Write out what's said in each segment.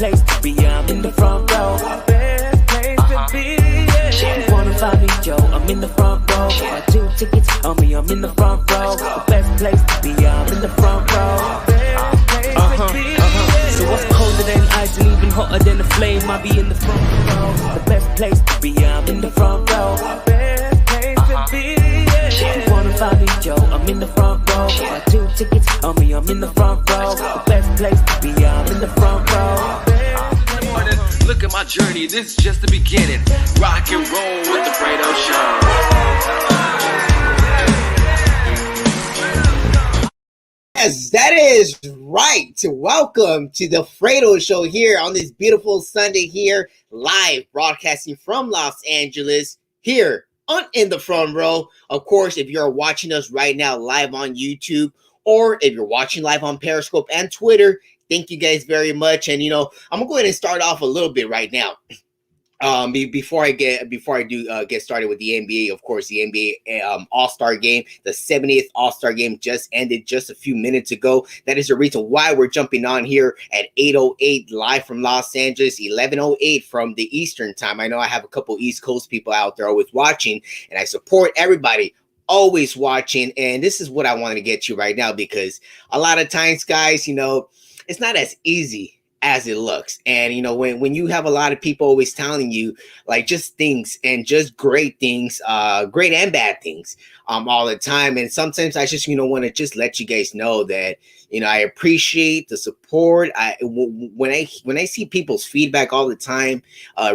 place to be, I'm in the front row. Best place to be, yeah. You wanna find me, Joe, I'm in the front row. Got 2 tickets on me, I'm in the front row. The best place to be, I'm in the front row. Best place to be, yeah. So what's colder than ice and even hotter than a flame? I be in the front row. The best place to be, I'm in the front row. Best place to be, yeah. You wanna find me, Joe, I'm in the front row. Got 2 tickets on me, I'm in the front row. The best place to be, I'm in the front row. Look at my journey, this is just the beginning. Rock and roll with the Fredo Show. Yes, that is right. Welcome to the Fredo Show here on this beautiful Sunday here, live broadcasting from Los Angeles here on In the Front Row. Of course, if you're watching us right now live on YouTube, or if you're watching live on Periscope and Twitter, thank you guys very much. And I'm gonna go ahead and start off a little bit right now. Before I get started with the NBA, of course, the NBA All-Star game, the 70th All-Star game just ended just a few minutes ago. That is the reason why we're jumping on here at 8:08 live from Los Angeles, 11:08 from the Eastern time. I know I have a couple East Coast people out there always watching, and I support everybody always watching. And this is what I want to get to right now, because a lot of times, guys, it's not as easy as it looks. And when you have a lot of people always telling you like just things and just great things, great and bad things all the time. And sometimes I just want to just let you guys know that I appreciate the support. When I see people's feedback all the time,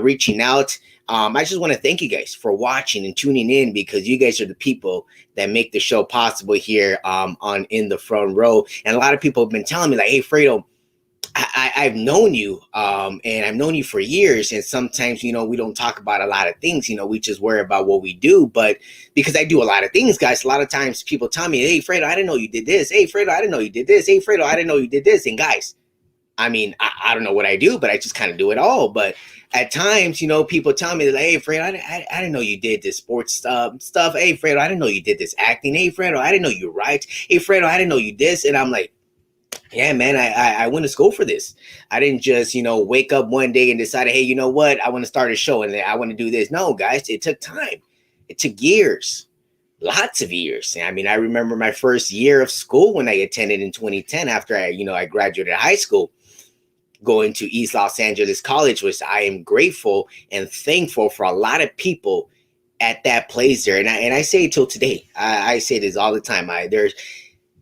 reaching out, I just want to thank you guys for watching and tuning in, because you guys are the people that make the show possible here on In the Front Row. And a lot of people have been telling me like, hey, Fredo, I've known you and I've known you for years. And sometimes, we don't talk about a lot of things, we just worry about what we do. But because I do a lot of things, guys, a lot of times people tell me, hey, Fredo, I didn't know you did this. Hey, Fredo, I didn't know you did this. Hey, Fredo, I didn't know you did this. And guys, I mean, I don't know what I do, but I just kind of do it all. But at times, people tell me, like, hey, Fredo, I didn't know you did this sports stuff. Hey, Fredo, I didn't know you did this acting. Hey, Fredo, I didn't know you write. Hey, Fredo, I didn't know you this. And I'm like, yeah, man, I went to school for this. I didn't just, wake up one day and decide, hey, you know what? I want to start a show and I want to do this. No, guys, it took time. It took years, lots of years. I mean, I remember my first year of school when I attended in 2010 after I graduated high school, going to East Los Angeles College, which I am grateful and thankful for a lot of people at that place there. And I say it till today. I say this all the time.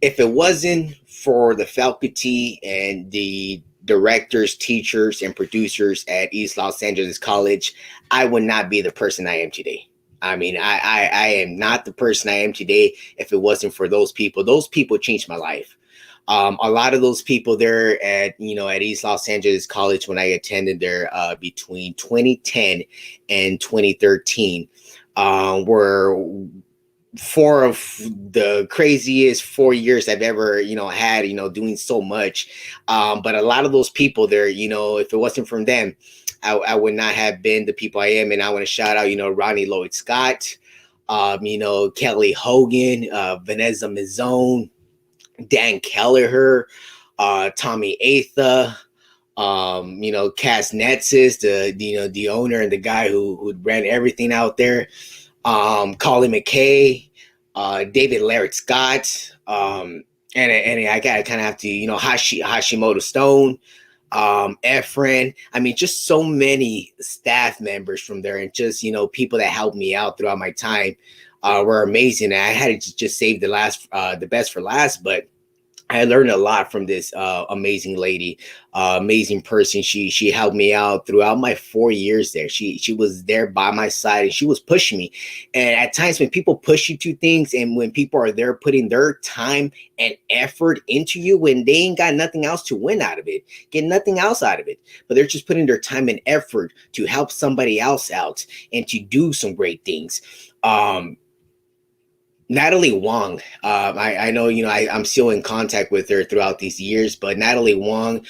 If it wasn't for the faculty and the directors, teachers, and producers at East Los Angeles College, I would not be the person I am today. I mean, I am not the person I am today if it wasn't for those people. Those people changed my life. A lot of those people there at East Los Angeles College when I attended there between 2010 and 2013 were 4 of the craziest 4 years I've ever had doing so much. But a lot of those people there, if it wasn't from them, I would not have been the people I am. And I want to shout out Ronnie Lloyd Scott, Kelly Hogan, Vanessa Mazzone, Dan Kelleher, Tommy Atha, Cass Netsis, the owner and the guy who ran everything out there, Colin McKay, David Larrett Scott, and I kind of have to, Hashimoto Stone, Efren. I mean, just so many staff members from there, and just people that helped me out throughout my time were amazing. And I had to just save the best for last, but I learned a lot from this amazing lady, amazing person. She helped me out throughout my 4 years there. She was there by my side and she was pushing me. And at times when people push you to things and when people are there putting their time and effort into you, when they ain't got nothing else to win out of it, get nothing else out of it, but they're just putting their time and effort to help somebody else out and to do some great things. Natalie Wong, I know, I'm still in contact with her throughout these years, but Natalie Wong,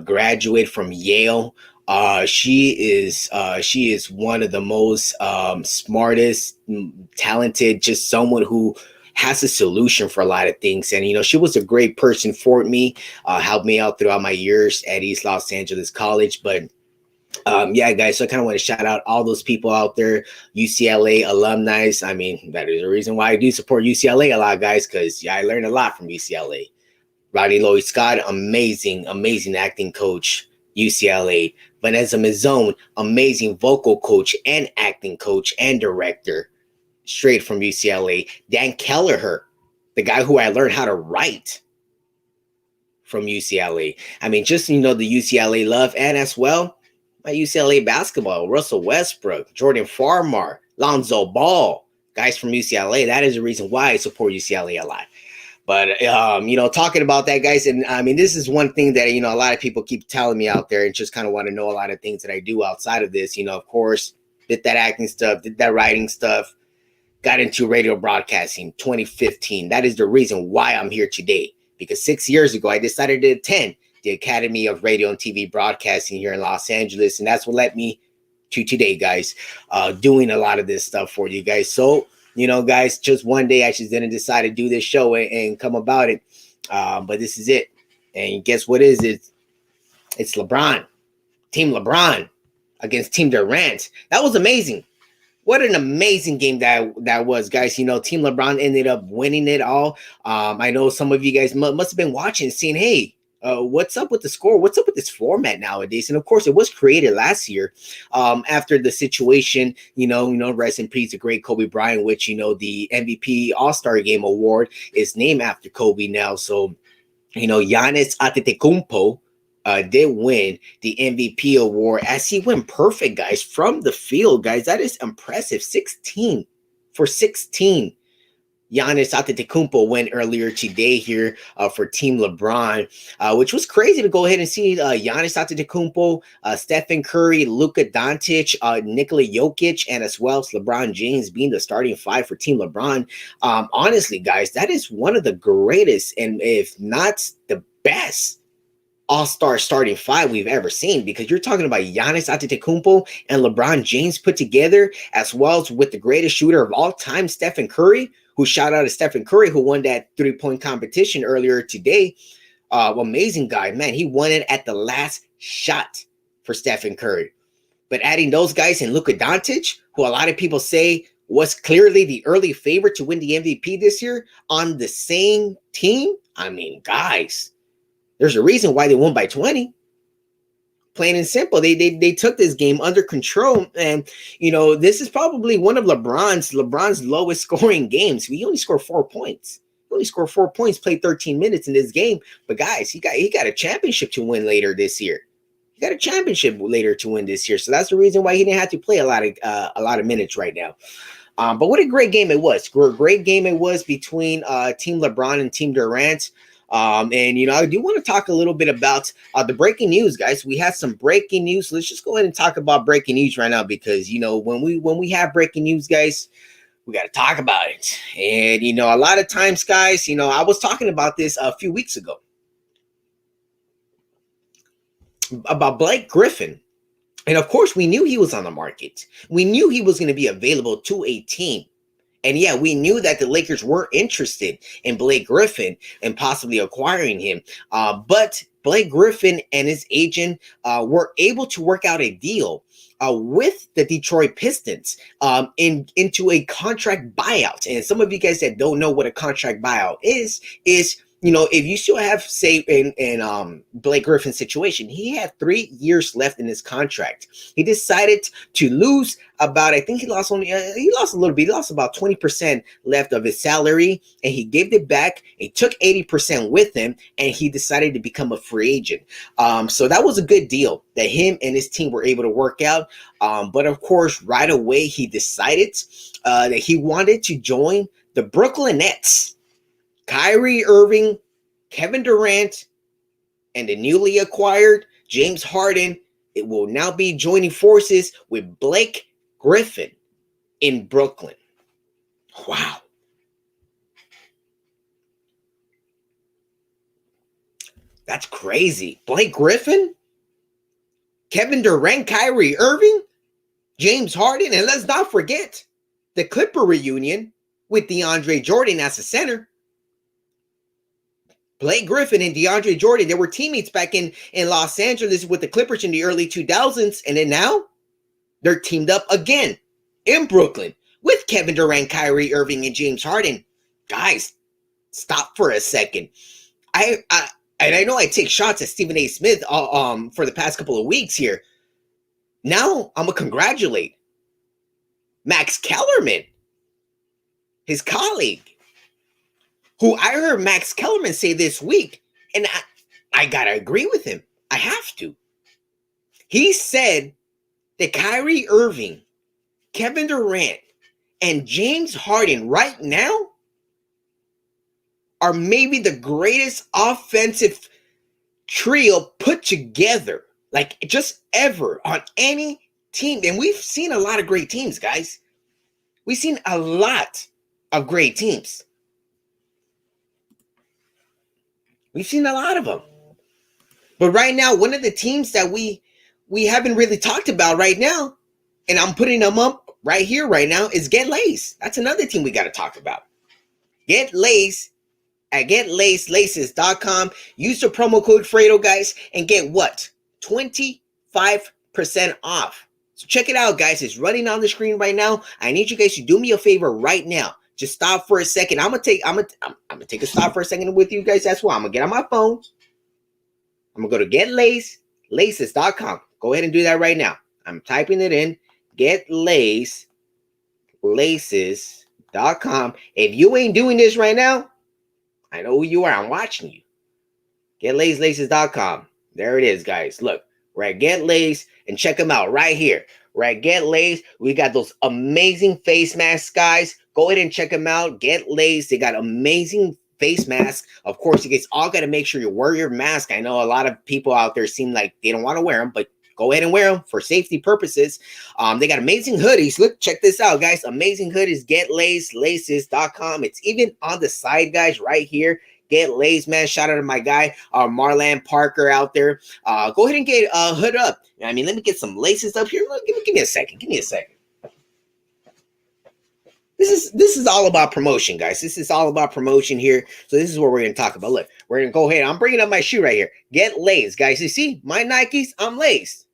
graduate from Yale. She is one of the most smartest, talented, just someone who has a solution for a lot of things. And, she was a great person for me, helped me out throughout my years at East Los Angeles College. But yeah, guys, so I kind of want to shout out all those people out there, UCLA alumni. I mean, that is the reason why I do support UCLA a lot, guys, because I learned a lot from UCLA. Rodney Lloyd Scott, amazing acting coach, UCLA. Vanessa Mazzone, amazing vocal coach and acting coach and director, straight from UCLA. Dan Kelleher, the guy who I learned how to write from UCLA. I mean, just, the UCLA love, and as well, my UCLA basketball, Russell Westbrook, Jordan Farmar, Lonzo Ball, guys from UCLA. That is the reason why I support UCLA a lot. But, talking about that, guys, and I mean, this is one thing that, a lot of people keep telling me out there and just kind of want to know a lot of things that I do outside of this. Of course, did that acting stuff, did that writing stuff, got into radio broadcasting 2015. That is the reason why I'm here today, because 6 years ago, I decided to attend the Academy of Radio and TV Broadcasting here in Los Angeles. And that's what led me to today, guys, doing a lot of this stuff for you guys. So, guys, just one day I just didn't decide to do this show and come about it. But this is it. And guess what is it? It's LeBron. Team LeBron against Team Durant. That was amazing. What an amazing game that was, guys. Team LeBron ended up winning it all. I know some of you guys must have been watching, seeing, hey, what's up with the score? What's up with this format nowadays? And of course, it was created last year after the situation, rest in peace, the great Kobe Bryant, which, the MVP All-Star Game award is named after Kobe now. So, Giannis Antetokounmpo did win the MVP award as he went perfect, guys, from the field, guys. That is impressive. 16 for 16. Giannis Antetokounmpo went earlier today here for Team LeBron, which was crazy to go ahead and see Giannis Antetokounmpo, Stephen Curry, Luka Doncic, Nikola Jokic, and as well as LeBron James being the starting five for Team LeBron. Honestly, guys, that is one of the greatest, and if not the best, all-star starting five we've ever seen, because you're talking about Giannis Antetokounmpo and LeBron James put together, as well as with the greatest shooter of all time, Stephen Curry, who shout out to Stephen Curry, who won that three-point competition earlier today. Amazing guy, man. He won it at the last shot for Stephen Curry. But adding those guys and Luka Doncic, who a lot of people say was clearly the early favorite to win the MVP this year, on the same team. I mean, guys, there's a reason why they won by 20. Plain and simple. They took this game under control. And, this is probably one of LeBron's lowest scoring games. He only scored 4 points. Played 13 minutes in this game. But, guys, he got a championship to win later this year. So that's the reason why he didn't have to play a lot of minutes right now. But what a great game it was. Great game it was between Team LeBron and Team Durant. And I do want to talk a little bit about the breaking news, guys. We had some breaking news. Let's just go ahead and talk about breaking news right now, because when we have breaking news, guys, we got to talk about it. And a lot of times, guys, I was talking about this a few weeks ago about Blake Griffin. And of course, we knew he was on the market. We knew he was going to be available to a team. And yeah, we knew that the Lakers were interested in Blake Griffin and possibly acquiring him. But Blake Griffin and his agent were able to work out a deal with the Detroit Pistons into a contract buyout. And some of you guys that don't know what a contract buyout is if you still have, say, in Blake Griffin's situation, he had 3 years left in his contract. He decided to lose about, I think he lost a little bit. He lost about 20% left of his salary, and he gave it back. He took 80% with him, and he decided to become a free agent. So that was a good deal that him and his team were able to work out. But of course, right away, he decided that he wanted to join the Brooklyn Nets. Kyrie Irving, Kevin Durant, and the newly acquired James Harden, it will now be joining forces with Blake Griffin in Brooklyn. Wow. That's crazy. Blake Griffin, Kevin Durant, Kyrie Irving, James Harden, and let's not forget the Clipper reunion with DeAndre Jordan as a center. Blake Griffin and DeAndre Jordan, they were teammates back in Los Angeles with the Clippers in the early 2000s. And then now they're teamed up again in Brooklyn with Kevin Durant, Kyrie Irving, and James Harden. Guys, stop for a second. I know I take shots at Stephen A. Smith for the past couple of weeks here. Now I'm going to congratulate Max Kellerman, his colleague, who I heard Max Kellerman say this week, and I got to agree with him. I have to. He said that Kyrie Irving, Kevin Durant, and James Harden right now are maybe the greatest offensive trio put together, like just ever on any team. And we've seen a lot of great teams, guys. We've seen a lot of great teams. We've seen a lot of them. But right now, one of the teams that we haven't really talked about right now, and I'm putting them up right here, right now, is Get Lace. That's another team we got to talk about. Get Lace at GetLaceLaces.com. Use the promo code Fredo, guys, and get what? 25% off. So check it out, guys. It's running on the screen right now. I need you guys to do me a favor right now. Just stop for a second. I'm gonna take a stop for a second with you guys. That's why I'm gonna get on my phone. I'm gonna go to GetLaceLaces.com. Go ahead and do that right now. I'm typing it in. GetLaceLaces.com. If you ain't doing this right now, I know who you are. I'm watching you. GetLaceLaces.com. There it is, guys. Look, we're at Get Lace, and check them out right here. We're at Get Lace. We got those amazing face masks, guys. Go ahead and check them out. Get Lace. They got amazing face masks. Of course, you guys all got to make sure you wear your mask. I know a lot of people out there seem like they don't want to wear them, but go ahead and wear them for safety purposes. They got amazing hoodies. Look, check this out, guys. Amazing hoodies. GetLaceLaces.com. It's even on the side, guys, right here. Get Lace, man. Shout out to my guy, Marlon Parker out there. Go ahead and get hood up. I mean, let me get some laces up here. Look, give me a second. Give me a second. This is all about promotion, guys. This is all about promotion here. So this is what we're going to talk about. Look, we're going to go ahead. I'm bringing up my shoe right here. Get laced, guys. You see my Nikes? I'm laced.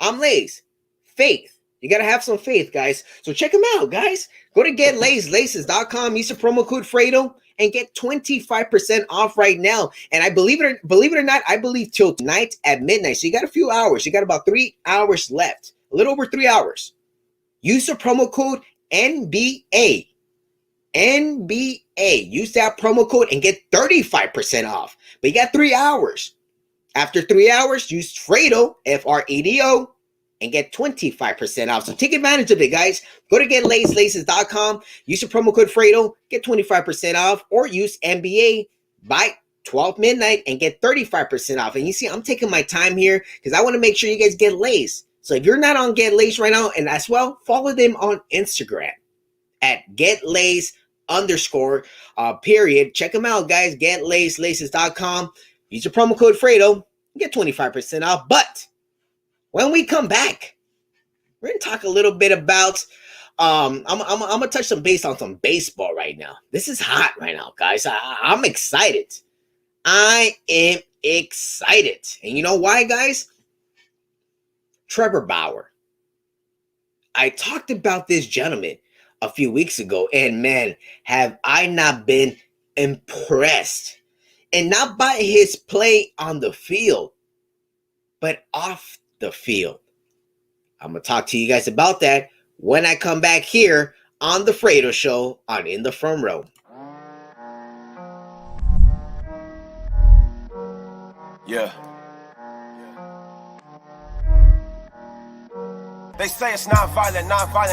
I'm laced. Faith. You got to have some faith, guys. So check them out, guys. Go to GetLaceLaces.com. Use the promo code Fredo and get 25% off right now. And I believe it or not, I believe till tonight at midnight. So you got a few hours. You got about 3 hours left. A little over 3 hours. Use the promo code NBA. NBA. Use that promo code and get 35% off. But you got 3 hours. After 3 hours, use Fredo, Fredo, and get 25% off. So take advantage of it, guys. Go to GetLaceLaces.com. Use the promo code Fredo, get 25% off, or use NBA by 12 midnight and get 35% off. And you see, I'm taking my time here because I want to make sure you guys get laced. So if you're not on Get Lace right now, and as well, follow them on Instagram at GetLace_. Check them out, guys. GetLaceLaces.com. Use your promo code Fredo. Get 25% off. But when we come back, we're going to talk a little bit about, I'm going to touch some base on some baseball right now. This is hot right now, guys. I'm excited. I am excited. And you know why, guys? Trevor Bauer. I talked about this gentleman a few weeks ago, and man, have I not been impressed. And not by his play on the field, but off the field. I'm going to talk to you guys about that when I come back here on the Fredo Show on In the Front Row. Yeah. They say it's non-violent,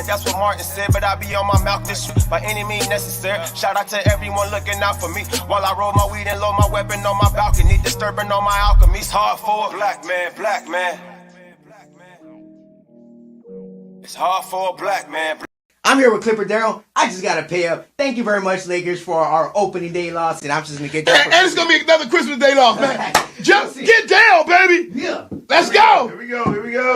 that's what Martin said. But I be on my mouth this shit by any means necessary. Shout out to everyone looking out for me while I roll my weed and load my weapon on my balcony. Disturbing all my alchemies. Hard for a black man, black man. It's hard for a black man. I'm here with Clipper Darrell. I just got to pay up. Thank you very much, Lakers, for our opening day loss. And I'm just going to get that. And it's going to be another Christmas day loss, man. Just get down, baby. Yeah. Let's go. Here we go.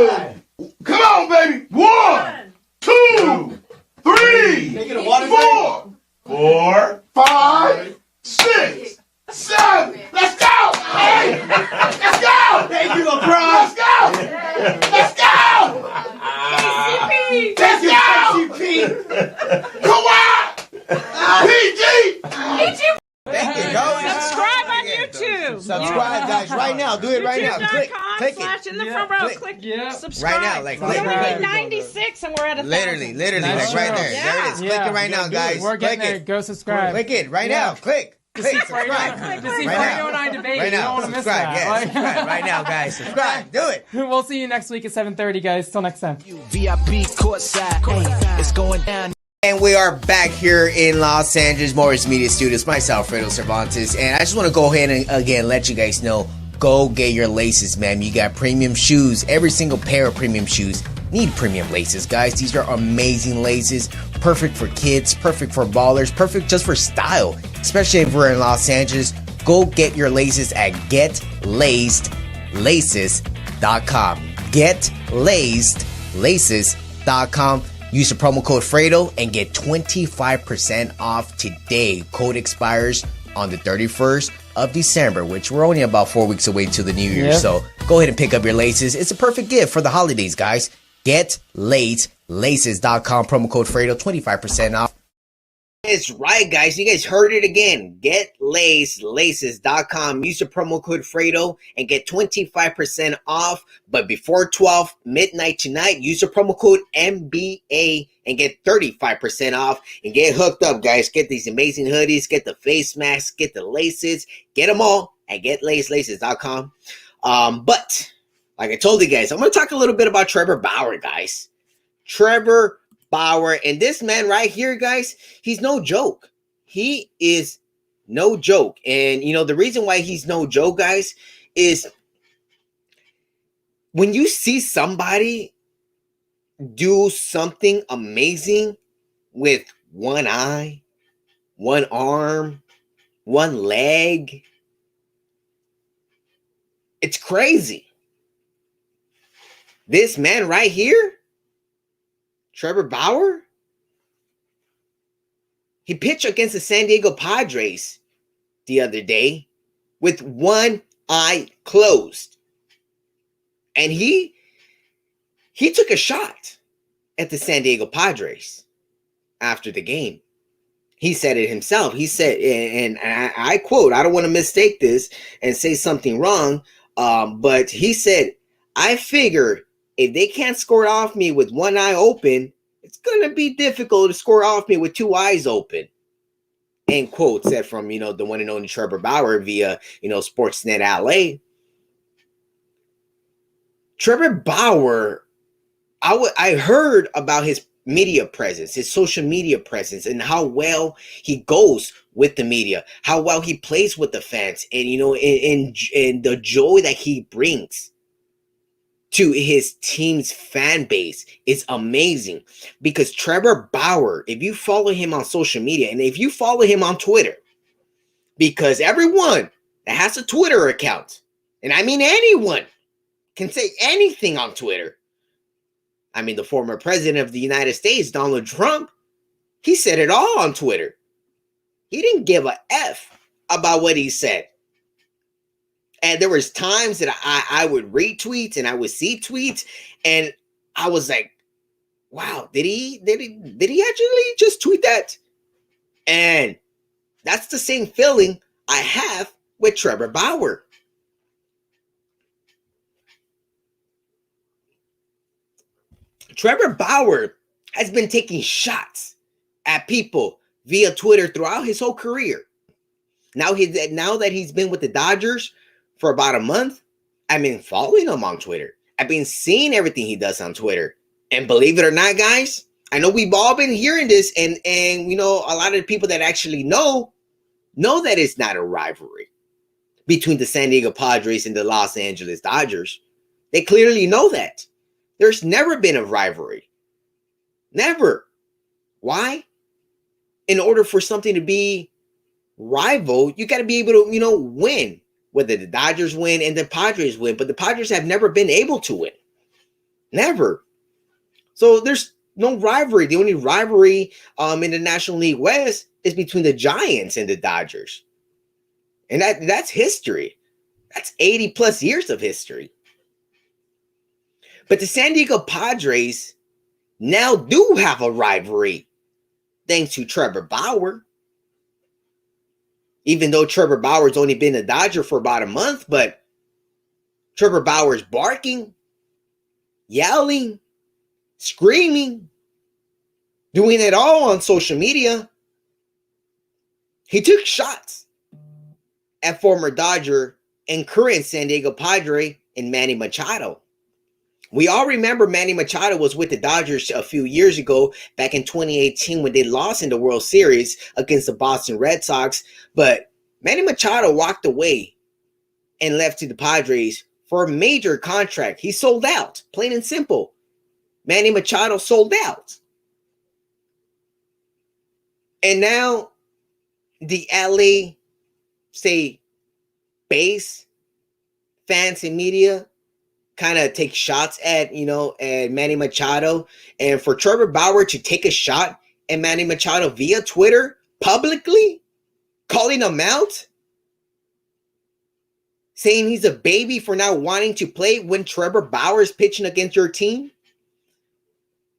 Right. Come on, baby. 1, 2, 3, 4, Let's go! Let's go! Kawhi! PG! Thank you, go. Subscribe on YouTube. Subscribe, guys, right now. Do it right now. Click YouTube.com/in it. the front row. Click. Click subscribe. Right now, like, we click. only Click. need 96 and we're at 1,000. Literally, That's like right true. there. Yeah. There it is. Click it right now, guys. We're getting Click there. it. Go subscribe. Click it right now. Click. Click. Subscribe. To see Right Fredo now. and I debate. Right You don't now. want to miss Subscribe. that. Yeah, Like- subscribe right now, guys. Subscribe. Do it. We'll see you next week at 7:30, guys. Till next time. VIP courtside. It's going down. And we are back here in Los Angeles Morris Media Studios. Myself, Fredo Cervantes, and I just want to go ahead and again let you guys know, go get your laces, man. You got premium shoes. Every single pair of premium shoes need premium laces, guys. These are amazing laces, perfect for kids, perfect for ballers, perfect just for style, especially if we're in Los Angeles. Go get your laces at GetLacedLaces.com. GetLacedLaces.com. Use the promo code Fredo and get 25% off today. Code expires on the 31st of December, which we're only about 4 weeks away to the new year. Yep. So go ahead and pick up your laces. It's a perfect gift for the holidays, guys. GetLacedLaces.com. Promo code Fredo, 25% off. It's right, guys. You guys heard it again. GetLacedLaces.com. Use the promo code Fredo and get 25% off. But before 12 midnight tonight, use the promo code MBA and get 35% off. And get hooked up, guys. Get these amazing hoodies. Get the face masks. Get the laces. Get them all at GetLacedLaces.com. But like I told you guys, I'm going to talk a little bit about Trevor Bauer, guys. Trevor Bauer, and this man right here, guys, he's no joke. He is no joke. And you know, the reason why he's no joke, guys, is when you see somebody do something amazing with one eye, one arm, one leg, it's crazy. This man right here, Trevor Bauer, he pitched against the San Diego Padres the other day with one eye closed. And he took a shot at the San Diego Padres after the game. He said it himself. He said, and I quote, I don't want to mistake this and say something wrong, but he said, I figure if they can't score off me with one eye open, it's going to be difficult to score off me with two eyes open. End quote, said from, the one and only Trevor Bauer via, Sportsnet LA. Trevor Bauer, I heard about his media presence, his social media presence, and how well he goes with the media, how well he plays with the fans, and, and the joy that he brings to his team's fan base is amazing. Because Trevor Bauer, if you follow him on social media and if you follow him on Twitter, because everyone that has a Twitter account, and I mean anyone, can say anything on Twitter. I mean, the former president of the United States, Donald Trump, he said it all on Twitter. He didn't give a F about what he said. And there was times that I would read tweets and I would see tweets and I was like, wow, did he actually just tweet that? And that's the same feeling I have with Trevor Bauer. Trevor Bauer has been taking shots at people via Twitter throughout his whole career. Now that he's been with the Dodgers for about a month, I've been following him on Twitter. I've been seeing everything he does on Twitter. And believe it or not, guys, I know we've all been hearing this, and a lot of the people that actually know that it's not a rivalry between the San Diego Padres and the Los Angeles Dodgers. They clearly know that. There's never been a rivalry. Never. Why? In order for something to be rival, you got to be able to, win. Whether the Dodgers win and the Padres win. But the Padres have never been able to win. Never. So there's no rivalry. The only rivalry in the National League West is between the Giants and the Dodgers. And that's history. That's 80 plus years of history. But the San Diego Padres now do have a rivalry thanks to Trevor Bauer. Even though Trevor Bauer's only been a Dodger for about a month, but Trevor Bauer's barking, yelling, screaming, doing it all on social media. He took shots at former Dodger and current San Diego Padre and Manny Machado. We all remember Manny Machado was with the Dodgers a few years ago, back in 2018 when they lost in the World Series against the Boston Red Sox. But Manny Machado walked away and left to the Padres for a major contract. He sold out, plain and simple. Manny Machado sold out. And now the LA, say, base, fans and media kind of take shots at, at Manny Machado. And for Trevor Bauer to take a shot at Manny Machado via Twitter, publicly, calling him out, saying he's a baby for not wanting to play when Trevor Bauer is pitching against your team.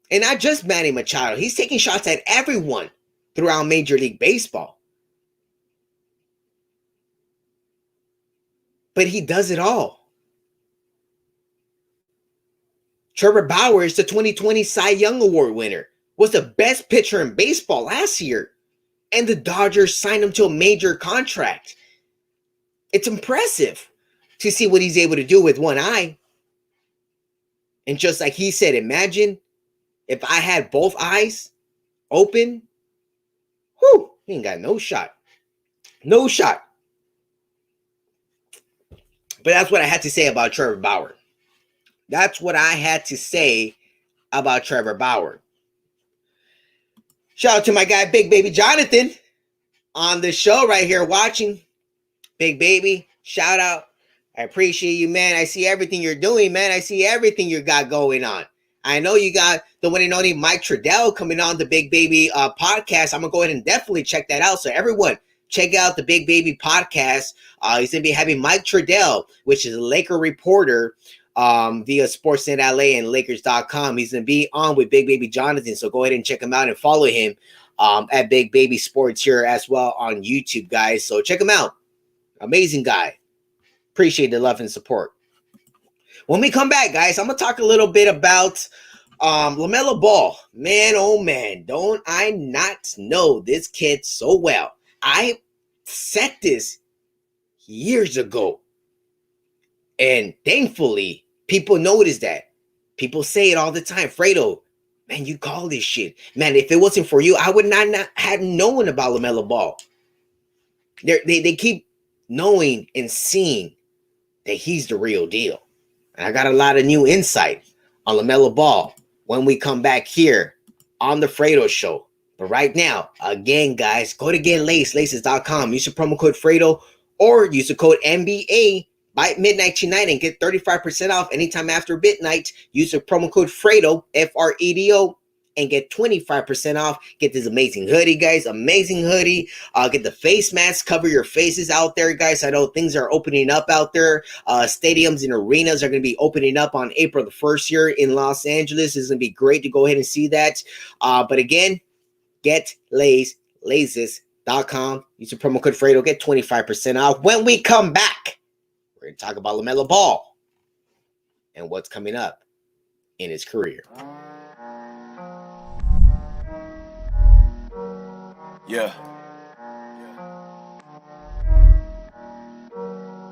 And not just Manny Machado. He's taking shots at everyone throughout Major League Baseball. But he does it all. Trevor Bauer is the 2020 Cy Young Award winner, was the best pitcher in baseball last year, and the Dodgers signed him to a major contract. It's impressive to see what he's able to do with one eye. And just like he said, imagine if I had both eyes open. Whew, he ain't got no shot. No shot. But that's what I had to say about Trevor Bauer. That's what I had to say about Trevor Bauer. Shout out to my guy, Big Baby Jonathan, on the show right here watching. Big Baby, shout out. I appreciate you, man. I see everything you're doing, man. I see everything you got going on. I know you got the one and only Mike Trudell coming on the Big Baby podcast. I'm going to go ahead and definitely check that out. So everyone, check out the Big Baby podcast. He's going to be having Mike Trudell, which is a Laker reporter, via Sportsnet LA and Lakers.com. He's going to be on with Big Baby Jonathan. So go ahead and check him out and follow him at Big Baby Sports here as well on YouTube, guys. So check him out. Amazing guy. Appreciate the love and support. When we come back, guys, I'm going to talk a little bit about LaMelo Ball. Man, oh man, don't I not know this kid so well. I said this years ago. And thankfully, people notice that. People say it all the time. Fredo, man, you call this shit. Man, if it wasn't for you, I would not have known about LaMelo Ball. They keep knowing and seeing that he's the real deal. And I got a lot of new insight on LaMelo Ball when we come back here on the Fredo Show. But right now, again, guys, go to GetLaces.com. Use the promo code Fredo or use the code NBA by midnight tonight and get 35% off anytime after midnight. Use the promo code Fredo, Fredo, and get 25% off. Get this amazing hoodie, guys. Amazing hoodie. Get the face masks. Cover your faces out there, guys. I know things are opening up out there. Stadiums and arenas are going to be opening up on April the 1st here in Los Angeles. It's going to be great to go ahead and see that. But again, GetLaces.com. Use the promo code Fredo. Get 25% off. When we come back, we're going to talk about LaMelo Ball and what's coming up in his career. Yeah.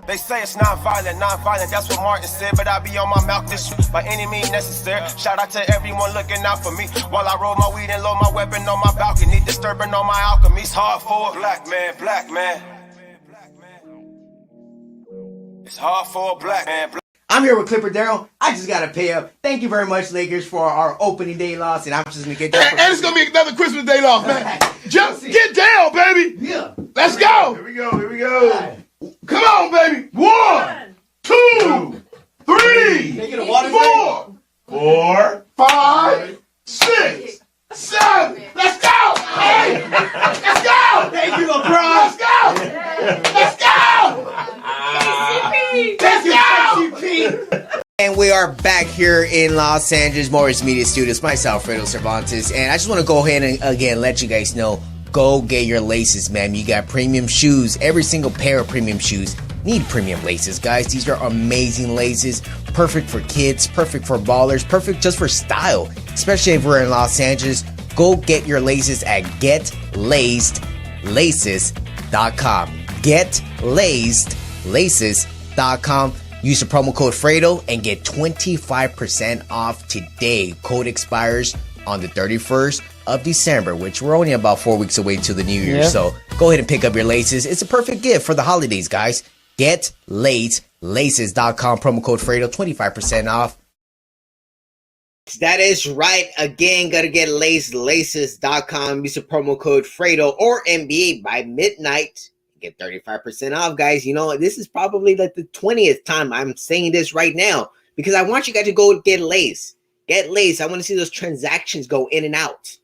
They say it's non-violent, that's what Martin said. But I be on my mouth this by any means necessary. Shout out to everyone looking out for me while I roll my weed and load my weapon on my balcony. Disturbing all my alchemy. It's hard for a black man. It's hard for a black man. I'm here with Clipper Darrell. I just got to pay up. Thank you very much, Lakers, for our opening day loss. And I'm just going to get that. And it's going to be another Christmas day off, man. Just get down, baby. Yeah. Let's go. Here we go. Right. Come on, baby. 1, 2, 3, Can I get a water 4, 5, 6, 7. Let's go. Hey. Let's go. Thank you, LeBron. Let's go. Let's go. Thank you, KCP. And we are back here in Los Angeles Morris Media Studios. Myself, Fredo Cervantes, and I just want to go ahead and again let you guys know, go get your laces, man. You got premium shoes. Every single pair of premium shoes need premium laces, guys. These are amazing laces, perfect for kids, perfect for ballers, perfect just for style, especially if we're in Los Angeles. Go get your laces at GetLacedLaces.com. GetLacedLaces.com. Use the promo code Fredo and get 25% off today. Code expires on the 31st of December, which we're only about 4 weeks away to the new year. Yeah. So go ahead and pick up your laces. It's a perfect gift for the holidays, guys. GetLacedLaces.com. Promo code Fredo, 25% off. That is right. Again, gotta get LacedLaces.com. Use the promo code Fredo or NBA by midnight. Get 35% off, guys. You know, this is probably like the 20th time I'm saying this right now because I want you guys to go get lace. Get lace. I want to see those transactions go in and out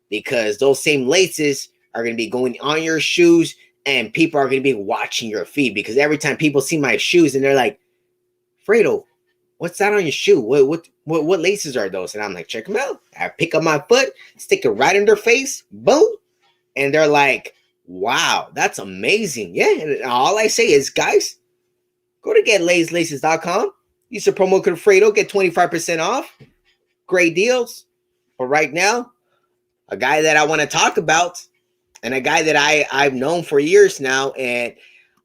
because those same laces are going to be going on your shoes and people are going to be watching your feet because every time people see my shoes and they're like, Fredo, what's that on your shoe? What laces are those? And I'm like, check them out. I pick up my foot, stick it right in their face, boom. And they're like, wow, that's amazing. Yeah, and all I say is, guys, go to GetLacedLaces.com. Use the promo code Fredo, get 25% off. Great deals. But right now, a guy that I want to talk about and a guy that I've known for years now, and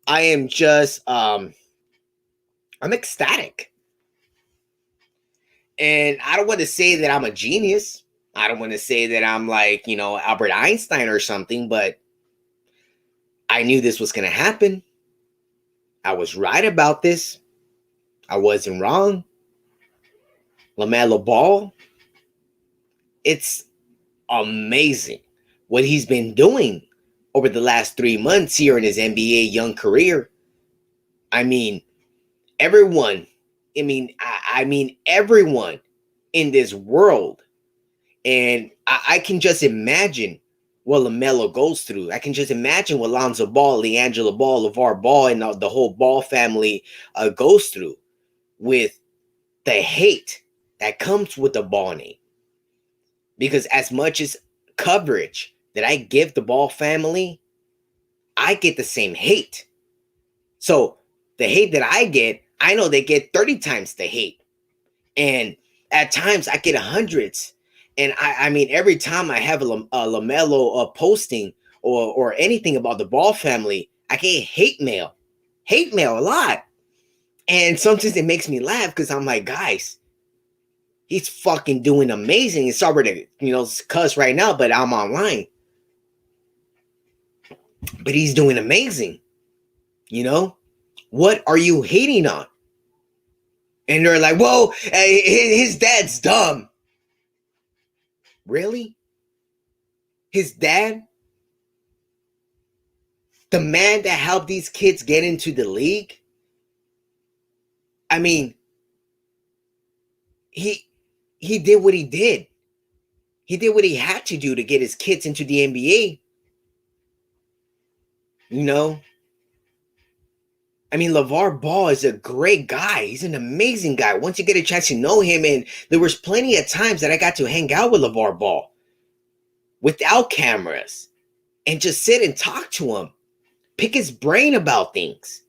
I am just, I'm ecstatic. And I don't want to say that I'm a genius. I don't want to say that I'm like, you know, Albert Einstein or something, but I knew this was going to happen. I was right about this. I wasn't wrong. LaMelo Ball, it's amazing what he's been doing over the last 3 months here in his NBA young career. I mean, everyone in this world, and I can just imagine what LaMelo goes through. I can just imagine what Lonzo Ball, LiAngelo Ball, LeVar Ball, and the whole Ball family goes through with the hate that comes with the Ball name. Because as much as coverage that I give the Ball family, I get the same hate. So the hate that I get, I know they get 30 times the hate. And at times I get hundreds. And I mean, every time I have a LaMelo posting or anything about the Ball family, I get hate mail a lot. And sometimes it makes me laugh because I'm like, guys, he's fucking doing amazing. It's sorry to, cuss right now, but I'm online. But he's doing amazing. What are you hating on? And they're like, whoa, his dad's dumb. Really? His dad? The man that helped these kids get into the league? I mean, he did what he did. He did what he had to do to get his kids into the NBA. I mean, LeVar Ball is a great guy. He's an amazing guy. Once you get a chance to know him, and there was plenty of times that I got to hang out with LeVar Ball without cameras and just sit and talk to him, pick his brain about things.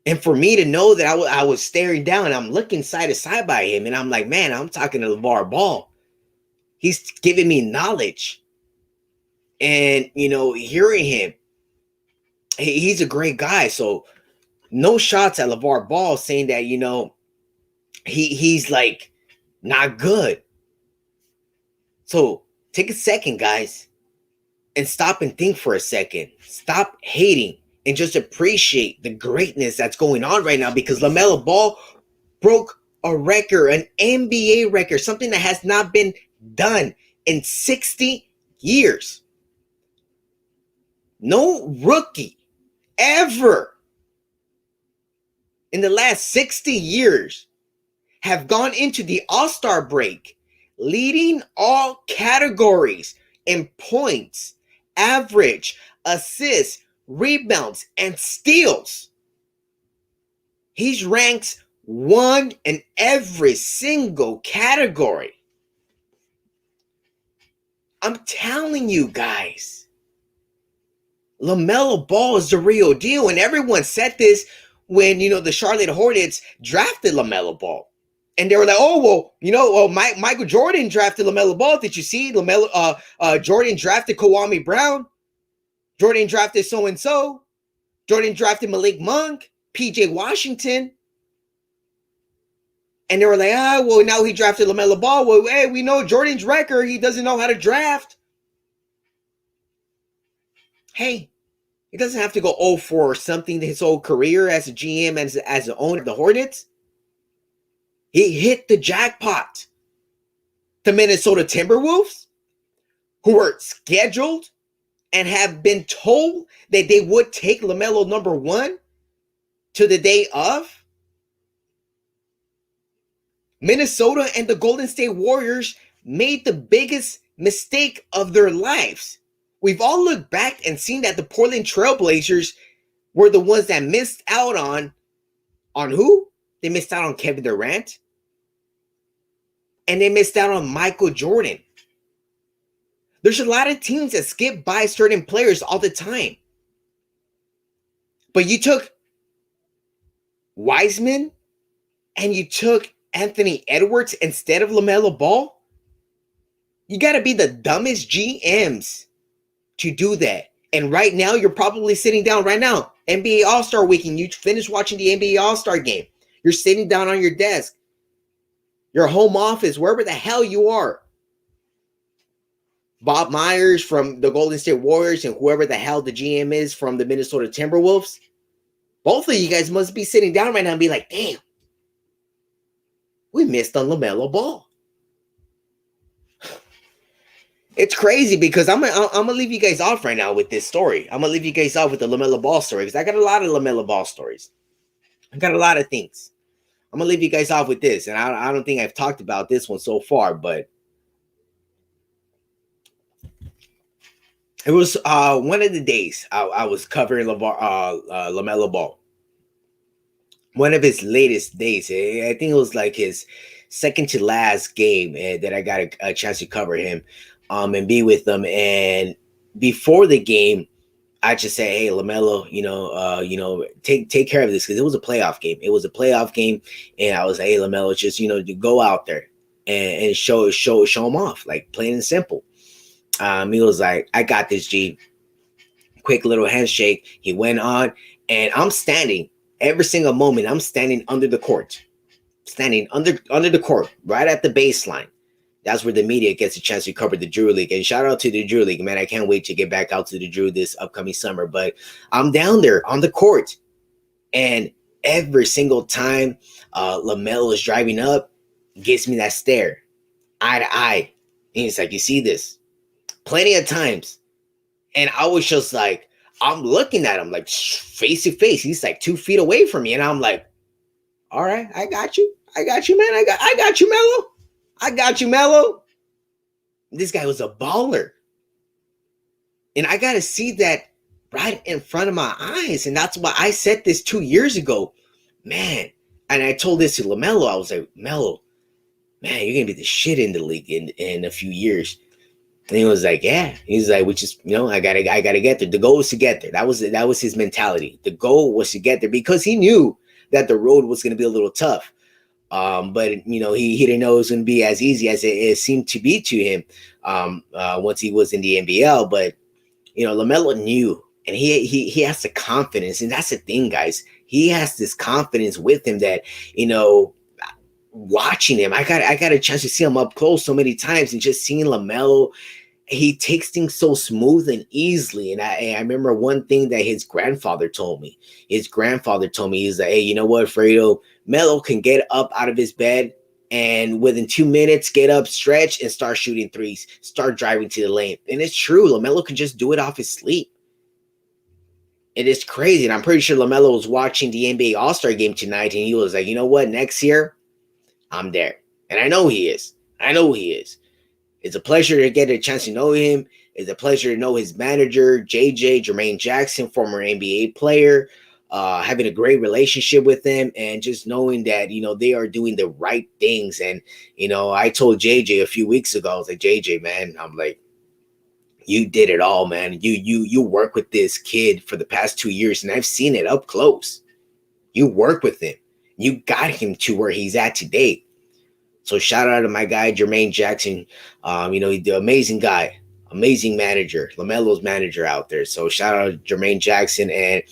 And for me to know that I was staring down, I'm looking side to side by him, and I'm like, man, I'm talking to LeVar Ball. He's giving me knowledge. And, hearing him, he's a great guy. So no shots at LeVar Ball saying that, he's like not good. So take a second, guys, and stop and think for a second. Stop hating and just appreciate the greatness that's going on right now, because LaMelo Ball broke a record, an NBA record, something that has not been done in 60 years. No rookie ever in the last 60 years have gone into the All-Star break leading all categories in points, average, assists, rebounds, and steals. He's ranked won in every single category. I'm telling you guys, LaMelo Ball is the real deal. And everyone said this when, the Charlotte Hornets drafted LaMelo Ball. And they were like, oh, well, Michael Jordan drafted LaMelo Ball. Did you see Jordan drafted Kwame Brown? Jordan drafted so-and-so. Jordan drafted Malik Monk, PJ Washington. And they were like, well, now he drafted LaMelo Ball. Well, hey, we know Jordan's record. He doesn't know how to draft. Hey, he doesn't have to go 0-4 or something his whole career as a GM, as the owner of the Hornets. He hit the jackpot. The Minnesota Timberwolves, who were scheduled and have been told that they would take LaMelo number 1 to the day of. Minnesota and the Golden State Warriors made the biggest mistake of their lives. We've all looked back and seen that the Portland Trailblazers were the ones that missed out on who? They missed out on Kevin Durant. And they missed out on Michael Jordan. There's a lot of teams that skip by certain players all the time. But you took Wiseman and you took Anthony Edwards instead of LaMelo Ball? You got to be the dumbest GMs to do that. And right now, you're probably sitting down right now, NBA All-Star Weekend. You finished watching the NBA All-Star game. You're sitting down on your desk, your home office, wherever the hell you are. Bob Myers from the Golden State Warriors and whoever the hell the GM is from the Minnesota Timberwolves. Both of you guys must be sitting down right now and be like, damn, we missed on LaMelo Ball. It's crazy because I'm gonna leave you guys off right now with this story. I'm gonna leave you guys off with the LaMelo Ball story because I got a lot of LaMelo Ball stories. I got a lot of things. I'm gonna leave you guys off with this, and I don't think I've talked about this one so far, but it was one of the days I was covering LaMelo Ball. One of his latest days. I think it was like his second to last game that I got a chance to cover him and be with them. And before the game, I just say, hey, LaMelo, take care of this because it was a playoff game. It was a playoff game, and I was like, hey, LaMelo, just to go out there and show him off, like plain and simple. He was like, I got this, G. Quick little handshake. He went on, and I'm standing. Every single moment, I'm standing under the court. Standing under the court, right at the baseline. That's where the media gets a chance to cover the Drew League. And shout out to the Drew League, man. I can't wait to get back out to the Drew this upcoming summer. But I'm down there on the court. And every single time LaMelo is driving up, gets me that stare. Eye to eye. And he's like, you see this? Plenty of times. And I was just like, I'm looking at him like face to face. He's like 2 feet away from me. And I'm like, all right, I got you. I got you, man. I got you, Melo. I got you, Melo. This guy was a baller. And I got to see that right in front of my eyes. And that's why I said this 2 years ago. Man. And I told this to LaMelo. I was like, Melo, man, you're going to be the shit in the league in a few years. And he was like, yeah. He's like, which is, I gotta get there. The goal was to get there. That was his mentality. The goal was to get there because he knew that the road was going to be a little tough. But he didn't know it was going to be as easy as it seemed to be to him once he was in the NBL. But LaMelo knew, and he has the confidence, and that's the thing, guys. He has this confidence with him that watching him, I got a chance to see him up close so many times, and just seeing LaMelo, he takes things so smooth and easily. And I remember one thing that his grandfather told me. He's like, hey, you know what, Fredo? Melo can get up out of his bed and within 2 minutes get up, stretch, and start shooting threes, start driving to the lane. And it's true. LaMelo can just do it off his sleep. It is crazy. And I'm pretty sure LaMelo was watching the NBA All-Star game tonight, and he was like, you know what, next year, I'm there. And I know he is. It's a pleasure to get a chance to know him. It's a pleasure to know his manager, JJ, Jermaine Jackson, former NBA player. having a great relationship with them, and just knowing that, they are doing the right things. And, I told JJ a few weeks ago, I was like, JJ, man, I'm like, you did it all, man. You work with this kid for the past 2 years, and I've seen it up close. You work with him. You got him to where he's at today. So shout out to my guy, Jermaine Jackson. He's the amazing guy, amazing manager, LaMelo's manager out there. So shout out to Jermaine Jackson. And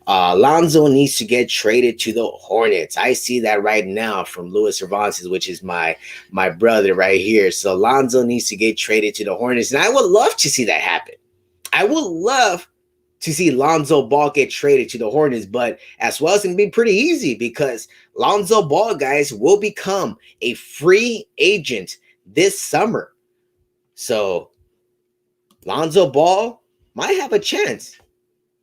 Lonzo needs to get traded to the Hornets. I see that right now from Luis Cervantes, which is my brother right here. So Lonzo needs to get traded to the Hornets. And I would love to see that happen. I would love to see Lonzo Ball get traded to the Hornets, but as well, it's going to be pretty easy because Lonzo Ball, guys, will become a free agent this summer. So Lonzo Ball might have a chance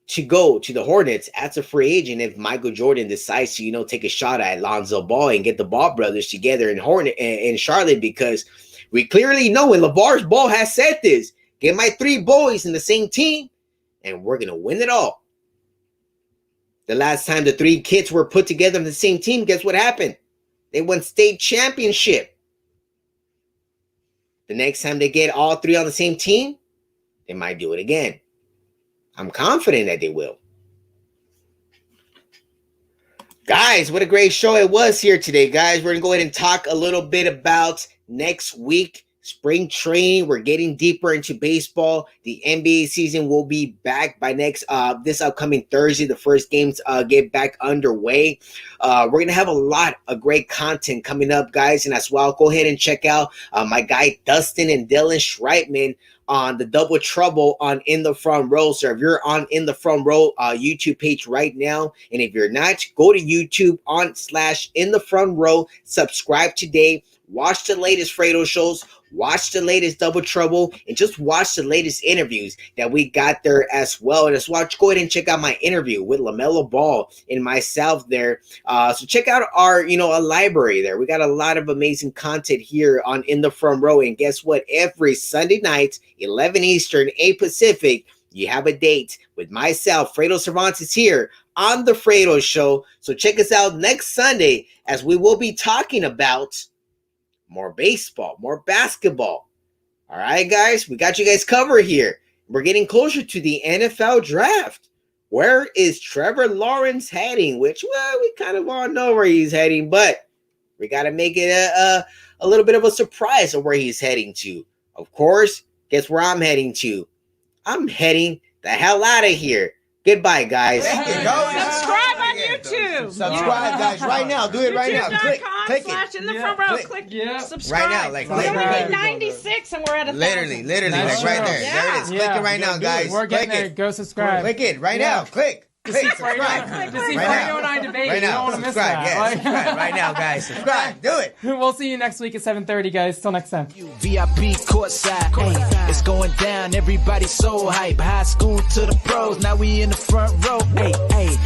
to go to the Hornets as a free agent if Michael Jordan decides to, take a shot at Lonzo Ball and get the Ball brothers together in Charlotte, because we clearly know, and LeVar Ball has said this, get my 3 boys in the same team, and we're going to win it all. The last time the 3 kids were put together on the same team, guess what happened? They won state championship. The next time they get all 3 on the same team, they might do it again. I'm confident that they will. Guys, what a great show it was here today, guys. We're going to go ahead and talk a little bit about next week. Spring training, we're getting deeper into baseball. The NBA season will be back by this upcoming Thursday. The first games get back underway. We're going to have a lot of great content coming up, guys. And as well, go ahead and check out my guy Dustin and Dylan Schreitman on the Double Trouble on In the Front Row. So if you're on In the Front Row YouTube page right now, and if you're not, go to YouTube /In the Front Row. Subscribe today. Watch the latest Fredo shows. Watch the latest Double Trouble, and just watch the latest interviews that we got there as well. And go ahead and check out my interview with LaMelo Ball and myself there. So check out our, a library there. We got a lot of amazing content here on In the Front Row. And guess what? Every Sunday night, 11 Eastern, 8 Pacific, you have a date with myself, Fredo Cervantes, here on the Fredo Show. So check us out next Sunday as we will be talking about more baseball, more basketball. All right, guys, we got you guys covered here. We're getting closer to the NFL draft. Where is Trevor Lawrence heading? Which, well, we kind of all know where he's heading, but we got to make it a little bit of a surprise of where he's heading to. Of course, guess where I'm heading to? I'm heading the hell out of here. Goodbye, guys. Subscribe on YouTube. Subscribe, guys, right now. Do it right now. Click it. /In the Front Row. Click subscribe. Right now, like we're at 96 and we're at 1,000. Literally, Nice like right there. Yeah. There it is. Click it right now, guys. We're getting Click there. it. Go subscribe. Click it right now. Click. Subscribe. To see Right Fredo now. and I debate. Right You don't now. want to miss Subscribe. that. Yeah, subscribe right now, guys. Subscribe. Do it. We'll see you next week at 7:30, guys. Till next time. VIP courtside, hey, it's going down. Everybody so hype. High school to the pros. Now we in the front row. Hey, hey.